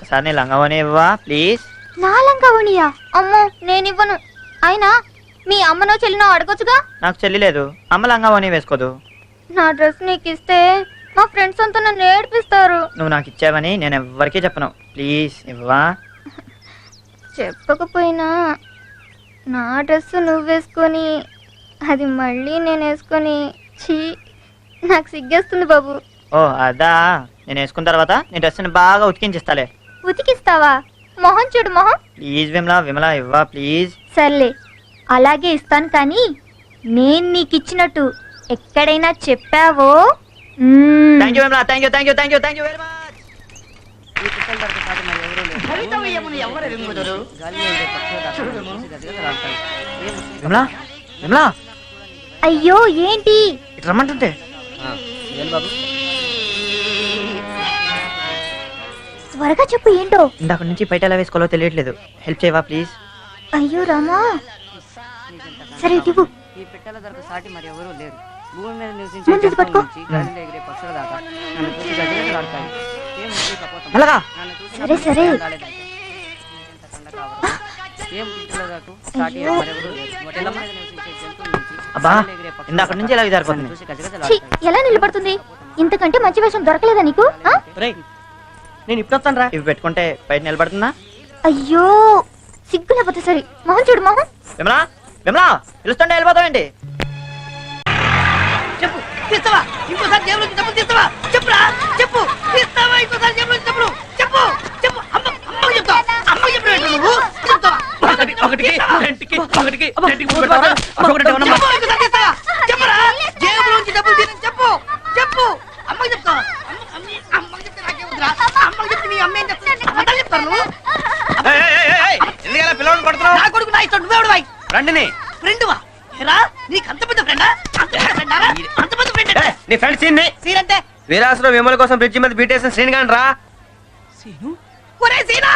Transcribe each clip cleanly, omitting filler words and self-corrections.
ఒకసారి నీ లంగవని ఇవ్వా ప్లీజ్. నా లంగవనియా? అమ్మో నేనివ్వను. అయినా మీ అమ్మనో చెల్లినో అడగొచ్చుగా. నాకు చెల్లి లేదు, అమ్మ లంగవని వేసుకోదు. నా డ్రెస్ నీకు ఇస్తే మా ఫ్రెండ్స్ అంతా నన్ను ఏడిపిస్తారు. నువ్వు నాకు ఇచ్చావని నేను ఎవ్వరికీ చెప్పను, ప్లీజ్ ఇవ్వా. చెప్పకపోయినా నా డ్రెస్ నువ్వు వేసుకొని అది మళ్ళీ నేను వేసుకొని చీ నాకు సిగ్గేస్తుంది బాబు. ఓ అదా, నేను వేసుకున్న తర్వాత నీ డ్రెస్ని బాగా ఉతికించిస్తాలే. ఉతికిస్తావా? మొహం చూడు మొహం. ప్లీజ్ విమలా ఇవ్వా ప్లీజ్. సర్లే అలాగే ఇస్తాను, కానీ నేను నీకు ఇచ్చినట్టు ఎక్కడైనా చెప్పావో. Thank you Vimala, thank you very much. Vimala అయ్యో ఏంటి? ఇటు రమ్మంటుంటే. త్వరగా చెప్పు ఏంటో. ఇందాక నుంచి బయట ఎలా వేసుకోవాలో తెలియట్లేదు, హెల్ప్ చేయవా ప్లీజ్. అయ్యో రామా, సరే ఇవ్వు. ఈ పెట్టెల ధరకు సాటి మరి ఎవరూ లేరు. భూమి మీద ముందు ఇది నివసించే పట్టుకో. గాలిలో ఎగిరే పక్షుల దాకా నన్ను చూసి గజగజలాడతాయి. ఏం ముట్టి కపోతం. అలాగా? నన్ను చూసి సరే, సరే. గజగజలాడేదాకా. ఎంత కండ కావరం. ఏం పెట్టెల ధరకు సాటి అయ్యో. మరి ఎవరూ లేరు. భూమి మీద నివసించే జంతువుల నుంచి అబ్బా, గాలిలో ఎగిరే పక్షుల ఇందాక నుంచి ఎలా దాకా జారిపోతుంది. నన్ను చూసి ఛీ, గజగజలాడతాయి. ఎలా నిలబడుతుంది? ఇంతకంటే మంచి వేషం దొరకలేదా నీకు? ఆ? నేను ఇప్పుడు వస్తాను రా. ఇవి పెట్టుకుంటే బయట నిలబడుతుందా? అయ్యో సిగ్గు లేకపోతే సరే. మొహం చూడు మొహం. విమలా పిలుస్తుంటే వెళ్ళిపోతావేంటి? చెప్పు, తీస్తావా? ఇంకోసారి జేబులో నుంచి డబ్బులు తీస్తావా? చెప్పురా, చెప్పు, తీస్తావా? ఇంకోసారి జేబులో నుంచి డబ్బులు చెప్పు, చెప్పు. అమ్మకి చెప్తావా? అమ్మకి చెప్పినట్టు నువ్వు చెప్తావా? ఒకటికి రెండుకి చెప్పు, ఇంకోసారి తీస్తావా? చెప్పురా, జేబులో నుంచి డబ్బులు తీయని చెప్పు, చెప్పు. అమ్మకి చెప్తావా? అమ్మకి చెప్తే నాకేముందిరా? అమ్మకి చెప్తే మీ అమ్మ ఏం చెప్తాను? అమ్మకి చెప్తాను నువ్వు. ఎందుకలా పిల్లవాడిని కొడుతున్నావు? నా కొడుకు నా ఇష్టం, నువ్వెవడు వాయి? రండిని ఫ్రెండువా? ఏరా, నీకు అంత పెద్ద ఫ్రెండా? అంత పెద్ద ఫ్రెండా? అంత పెద్ద ఫ్రెండ్ అంటే? నీ ఫ్రెండ్ సీన్ సీనంటే వీరాసులో విమల కోసం బ్రిడ్జి మీద బీటేసిన శ్రీనిగాని రా. సీను, ఒరే సీనా,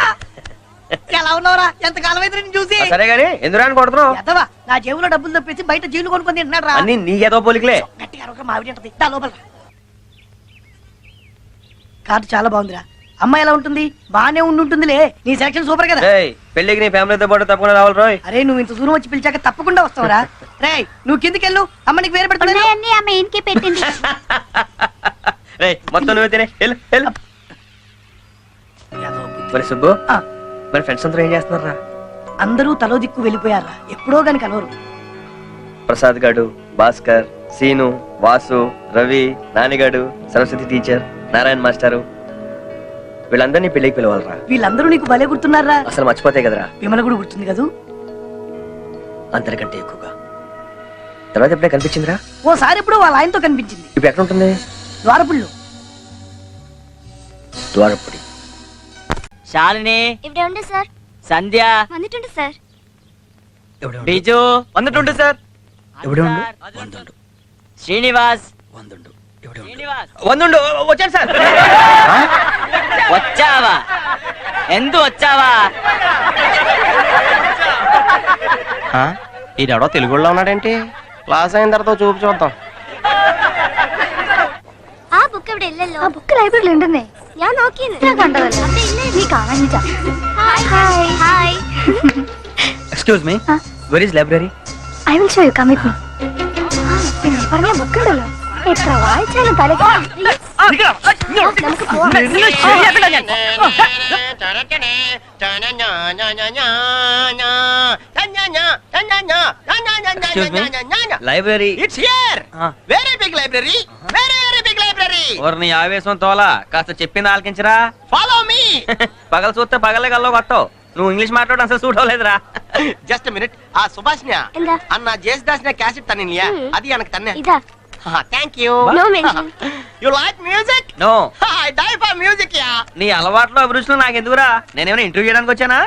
ఎలా ఉన్నావురా? ఎంత కాలం అయితే నేను చూసి. సరే గాని ఎందుకు కొడుతున్నావు? ఎదవా, నా జేబులో డబ్బులు తప్పించి బయట జీలు కొనుక్కొని తింటున్నాడు రా. అన్ని నీ ఏదో పోలికలే. గట్టిగా అరవక మావిడి అంటది. దా లోపల రా. కార్డు చాలా బాగుందిరా. అమ్మాయి ఎలా ఉంటుంది? బానే ఉంటుందిలే. నీ సెలక్షన్ సూపర్ కదా. ఏయ్, పెళ్ళికి నీ ఫ్యామిలీతో పాటు తప్పకుండా రావాలి రోయ్. అరే నువ్వు ఇంత దూరం వచ్చి పిలిచాక తప్పకుండా వస్తావురా. రే నువ్వు కిందికెళ్ళు, అమ్మ నీకు వేరే పెడుతుంది. ఉన్నాయన్నీ ఆమె ఇంటికి పెట్టింది. రే మొత్తం నువ్వు తినే వెళ్ళు. మరి సుబ్బు, ఆ, మరి ఫ్రెండ్స్ అందరూ ఏం చేస్తున్నారా? అందరూ తలో దిక్కు వెళ్ళిపోయారా. ఎప్పుడో గాని కలవరు. ప్రసాద్ గాడు, భాస్కర్, సీను, వాసు, రవి, నానిగాడు, సరస్వతి టీచర్, నారాయణ మాస్టారు, వీళ్ళందరినీ పెళ్లికి పిలవాలరా. వీళ్ళందరూ నీకు భలే గుర్తున్నారా? అసలు మర్చిపోతే కదరా. విమల కూడా గుర్తుంది కదూ. అందరికంటే ఎక్కువగా తర్వాత ఎప్పుడే కనిపించిందిరా? ఓసారి ఎప్పుడో వాళ్ళ ఆయనతో కనిపించింది. ఇప్పుడు ఎక్కడ ఉంటుంది? ద్వారపుళ్ళు. ద్వారపుడి. శాలిని, ఇప్పుడే ఉండే సార్. సంధ్య, వందిటుండే సార్. బిజు, వందటుండు సార్. శ్రీనివాస్, శ్రీనివాస్ వందుండు వచ్చాను సార్. వచ్చావా? ఎందు వచ్చావా? ఈడెవడో తెలుగులో ఉన్నాడేంటి? క్లాస్ అయిన తర్వాత చూపు చూద్దాం. ആ ബുക്ക് ഇവിടെ ഇല്ലല്ലോ. ആ ബുക്ക് ലൈബ്രറിയിൽ ഉണ്ടെന്നേ. ഞാൻ നോക്കിയെന്ന്. ഞാൻ കണ്ടതല്ലേ. നീ കാണാനില്ല. Hi hi hi. Excuse me, where is library? I will show you. Come with me. പിന്നെ പറഞ്ഞ ബുക്ക് ഉണ്ടല്ലോ, എത്ര വായിച്ചാലും തലയ്ക്ക്. നമുക്ക് പോവാം. Library. It's here. Very big library. Very big library. నీ ఆవేశం తోలా కాస్త చెప్పింది ఆలకించరా. Follow me. పగల చూస్తే పగలే కల్లో కొట్టవు. నువ్వు ఇంగ్లీష్ మాట్లాడడం అసలు సూట్ అవ్వలేదురా. Just minute. ఆ సుభాష్నియా എന്താ? అన్న జేసుదాస్ క్యాసెట్ తన్నియా, అది எனக்கு తన్నే. ఇదా. Thank you. No mention. You like music? No. I die for music yeah. నీ అలవాట్లు అభిరుచులు నాకు ఎందుకురా? నేనేమైనా ఇంటర్వ్యూ చేయడానికి వచ్చానా?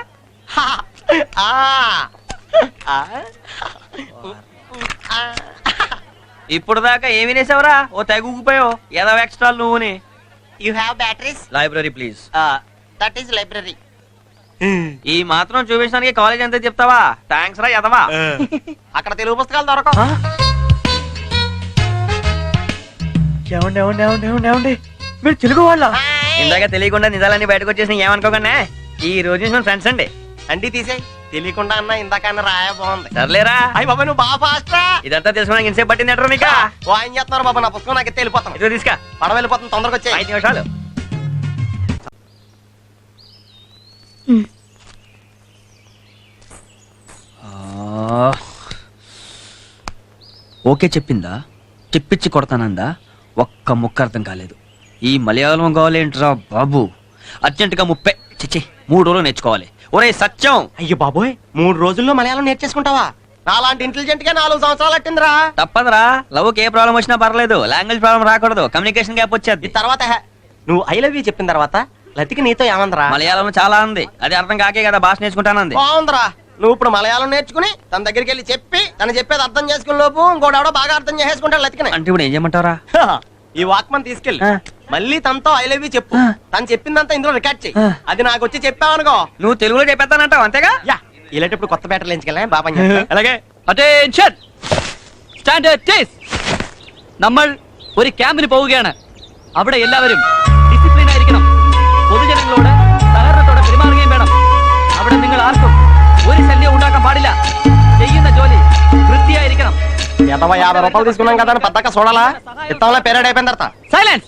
ఇప్పుడు దాకా ఏమి వినేసావురా? ఓ తెగ ఊగిపోయావు. ఏదో ఎక్స్ట్రా నువ్వుని. You have batteries? Library please. That is library. ఈ మాత్రం చూపించడానికి కాలేజ్ అంతా చెప్తావా? థ్యాంక్స్ రా ఎదవా. అక్కడ తెలుగు పుస్తకాలు దొరకవు. ఏమండి మీరు తెలుగు వాళ్ళ? హాయ్ ఇందాక తెలియకుండా నిజాలన్నీ బయటకు వచ్చేసి ఏమనుకోకుండా ఈ రోజు నుంచి మన ఫ్రెండ్స్ అండి. అండి తీసేయ్. తెలియకుండా అన్న ఇందాక అన్న రాయ బాగుంది. సర్లేరా. అయ్యి బాబా నువ్వు బాగా ఫాస్ట్ రా. ఇదంతా తెలుసుకోవడానికి ఇంతసేపు పట్టింది ఎట్రా నీకు? ఏం చేస్తున్నారు బాబా? నా పుస్తకం నాకు వెళ్ళిపోతాను. ఇదిగో తీసుకా. పడవ వెళ్ళిపోతాను, తొందరగా వచ్చాయి. 5 నిమిషాలు. ఓకే చెప్పిందా? చెప్పించి కొడతానందా? ఒక్క ముక్క అర్థం కాలేదు. ఈ మలయాళం కావాలేంట్రా బాబు? అర్జెంటుగా 3 రోజులు నేర్చుకోవాలి. ఒరే సత్యం, అయ్యో బాబోయ్ 3 రోజుల్లో మలయాళం నేర్చేసుకుంటావా? నాలాంటి ఇంటెలిజెంట్ గా 4 సంవత్సరాలు అట్టిందిరా. తప్పదురా. లవ్కి ఏ ప్రాబ్లం వచ్చినా పర్లేదు, లాంగ్వేజ్ ప్రాబ్లం రాకూడదు. కమ్యూనికేషన్ గ్యాప్ వచ్చేది. తర్వాత నువ్వు ఐ లవ్ యూ చెప్పిన తర్వాత లతికి నీతో ఏమందరా? మలయాళం చాలా ఉంది, అది అర్థం కాకే కదా భాష నేర్చుకుంటానంది. బాగుందిరా. నువ్వు ఇప్పుడు మలయాళం నేర్చుకుని తన దగ్గరికి వెళ్ళి చెప్పి తను చెప్పేది అర్థం చేసుకునే లోపు ఇంకోటి ఎవడో బాగా అర్థం చేసేసుకుంటాడు లతికిని. అంటే ఇప్పుడు ఏం చేయమంటారా? ఈ వాక్మన్ తీసుకెళ్ళి మళ్ళీ తనతో ఐ లవ్ యూ చెప్పు. తను చెప్పిందంతా ఇందులో రికార్డ్ చెయ్యి. అది నాకు వచ్చి చెప్పావనుకో, నువ్వు తెలుగులో చెప్పేస్తానంటావు అంతేగా? యా ఇలాంటప్పుడు కొత్త బ్యాటర్లు ఎంచుకెళ్ళా బాబా. అలాగే. അറ്റൻഷൻ സ്റ്റാൻഡേർഡ് ടേസ്. നമ്മൾ ഒരു ക്യാമ്പിന് പോവുകയാണ്. അവിടെ എല്ലാവരും ഡിസിപ്ലിൻ ആയിരിക്കണം. പൊതുജനങ്ങളോട് സഹകരണത്തോടെ പെരുമാറുകയും വേണം. അവിടെ നിങ്ങൾ ആർക്കും ഒരു ശല്യം ഉണ്ടാക്കാൻ പാടില്ല. ചെയ്യുന്ന ജോലി വൃത്തിയായിരിക്കണം. 50 రూపాయలు తీసుకున్నాం కదా అని పద్దాక చూడాలా? ఇత్తంలో పేరేడ్ అయిపోయిన తర్వాత సైలెన్స్.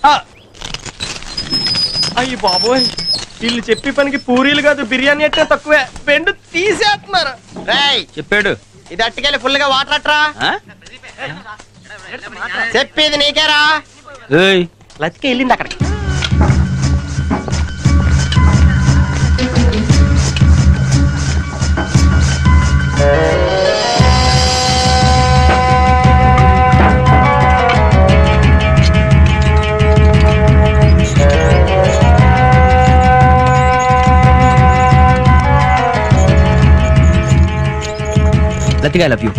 అయ్యి బాబోయ్ వీళ్ళు చెప్పి పనికి పూరీలు కాదు బిర్యానీ అంటే తక్కువే, బెండు తీసేస్తున్నారు. రేయ్ చెప్పాడు. ఇది అట్టుకెళ్ళి ఫుల్ గా వాటర్ అట్రా. చెప్పేది నీకేరా. లతిక వెళ్ళింది అక్కడికి. Latika I love you.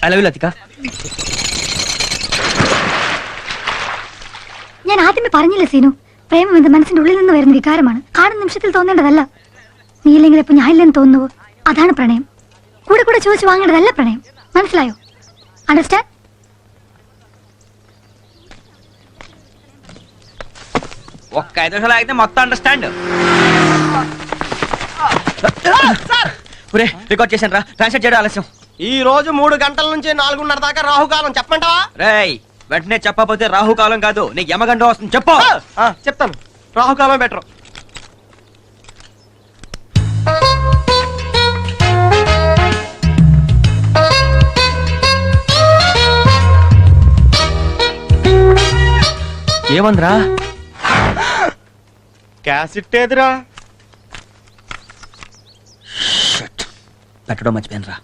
I love you Latika. ഞാൻ ആദ്യമേ പറഞ്ഞില്ലേ സീനു, പ്രേമം എന്ന മനസ്സിന്റെ ഉള്ളിൽ നിന്ന് വരുന്ന വികാരമാണ്. കാണുന്ന നിമിഷത്തിൽ തോന്നേണ്ടതല്ല. നീ ഇല്ലെങ്കിൽ ഇപ്പൊ ഞാൻ ഇല്ലെന്ന് തോന്നുവോ? അതാണ് പ്രണയം. കൂടെ കൂടെ ചോദിച്ചു വാങ്ങേണ്ടതല്ല പ്രണയം. മനസ്സിലായോ? അണ്ടർസ്റ്റാൻഡ്? ఒక్క 5 నిమిషాలు ఆగితే మొత్తం అండర్స్టాండ్. రికార్డ్ చేశాను రా, ట్రాన్స్లేట్ చేయడం ఆలస్యం. ఈ రోజు 3 గంటల నుంచి 4:30 దాకా రాహుకాలం. చెప్పమంటావా? రేయ్ వెంటనే చెప్పకపోతే రాహుకాలం కాదు నీకు యమగండం వస్తుంది. చెప్పు. చెప్తాను. రాహుకాలం బెటర్. ఏమందిరా? క్యాసెట్ ఏదిరా? పెట్టడం మర్చిపోయాను రా.